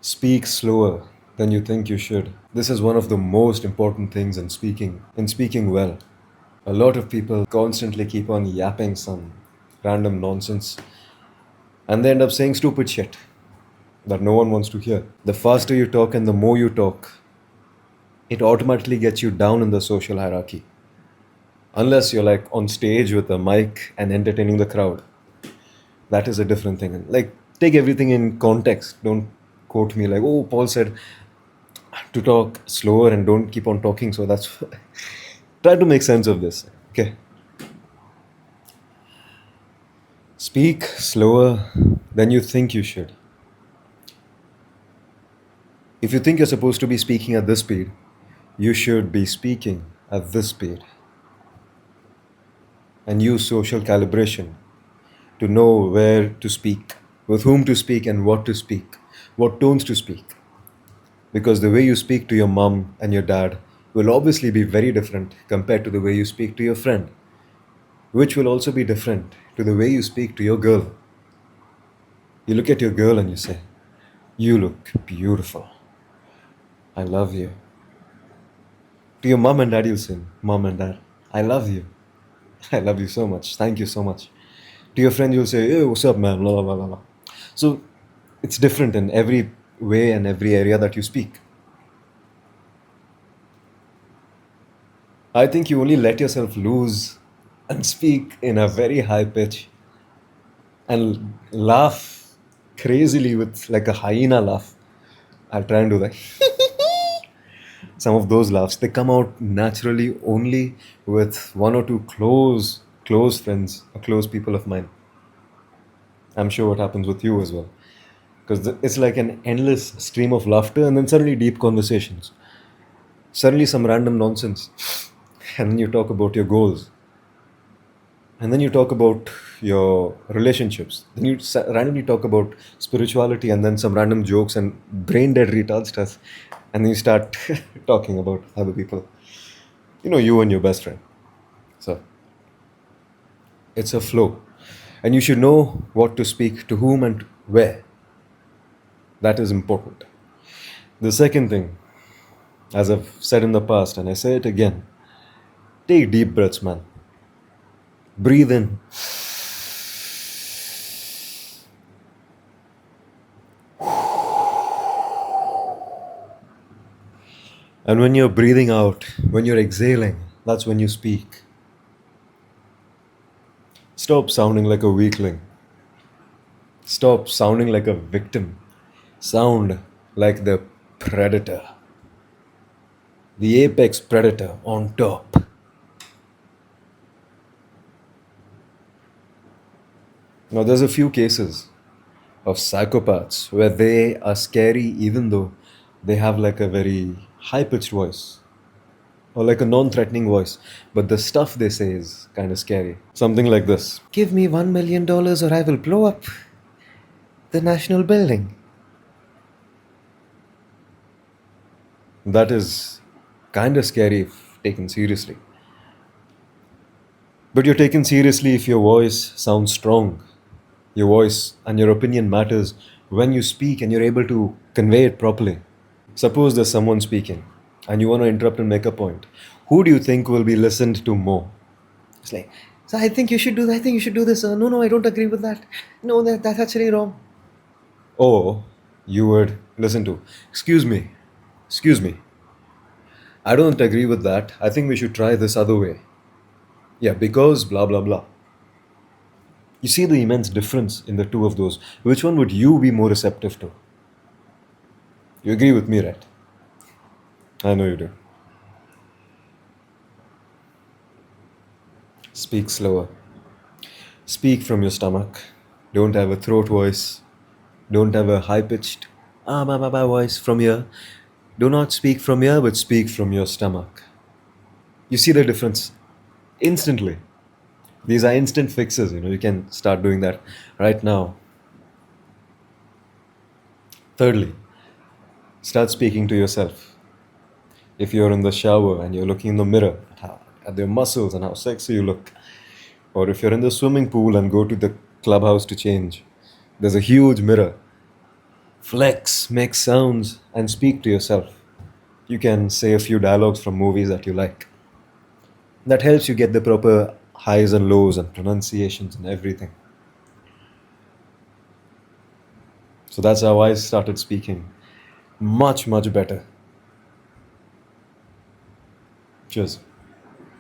Speak slower than you think you should. This is one of the most important things in speaking well. A lot of people constantly keep on yapping some random nonsense and they end up saying stupid shit that no one wants to hear. The faster you talk and the more you talk, it automatically gets you down in the social hierarchy. Unless you're like on stage with a mic and entertaining the crowd. That is a different thing. Like, take everything in context. Don't quote me like, oh, Paul said to talk slower and don't keep on talking. So that's try to make sense of this. Okay. Speak slower than you think you should. If you think you're supposed to be speaking at this speed, you should be speaking at this speed and use social calibration to know where to speak, with whom to speak, and what to speak, what tones to speak. Because the way you speak to your mom and your dad will obviously be very different compared to the way you speak to your friend, which will also be different to the way you speak to your girl. You look at your girl and you say, "You look beautiful. I love you." To your mom and dad, you'll say, "Mom and dad, I love you. I love you so much. Thank you so much." To your friend, you'll say, "Hey, what's up, man?" Blah, blah, blah, blah, blah. So it's different in every way and every area that you speak. I think you only let yourself loose and speak in a very high pitch and laugh crazily with like a hyena laugh. I'll try and do that. Some of those laughs, they come out naturally only with one or two close friends or close people of mine. I'm sure what happens with you as well. Because it's like an endless stream of laughter and then suddenly deep conversations. Suddenly some random nonsense. And then you talk about your goals. And then you talk about your relationships. Then you randomly talk about spirituality and then some random jokes and brain dead retard stuff. And then you start talking about other people. You know, you and your best friend. So it's a flow. And you should know what to speak to whom and where. That is important. The second thing, as I've said in the past, and I say it again, take deep breaths, man. Breathe in. And when you're breathing out, when you're exhaling, that's when you speak. Stop sounding like a weakling. Stop sounding like a victim. Sound like the predator. The apex predator on top. Now, there's a few cases of psychopaths where they are scary even though they have like a very high pitched voice or like a non threatening voice, but the stuff they say is kind of scary. Something like this: "Give me $1 million or I will blow up the national building." That is kind of scary if taken seriously. But you're taken seriously if your voice sounds strong. Your voice and your opinion matters when you speak and you're able to convey it properly. Suppose there's someone speaking and you want to interrupt and make a point. Who do you think will be listened to more? It's like, "So I think you should do that. I think you should do this. No, no, I don't agree with that. No, that's actually wrong." Or you would listen to, excuse me, I don't agree with that. I think we should try this other way. Yeah, because blah, blah, blah. You see the immense difference in the two of those. Which one would you be more receptive to? You agree with me, right? I know you do. Speak slower. Speak from your stomach. Don't have a throat voice. Don't have a high pitched voice from here. Do not speak from here, but speak from your stomach. You see the difference instantly. These are instant fixes, you can start doing that right now. Thirdly, start speaking to yourself. If you're in the shower and you're looking in the mirror at your muscles and how sexy you look, or if you're in the swimming pool and go to the clubhouse to change, there's a huge mirror. Flex, make sounds, and speak to yourself. You can say a few dialogues from movies that you like. That helps you get the proper highs and lows and pronunciations and everything. So that's how I started speaking. Much, much better. Cheers.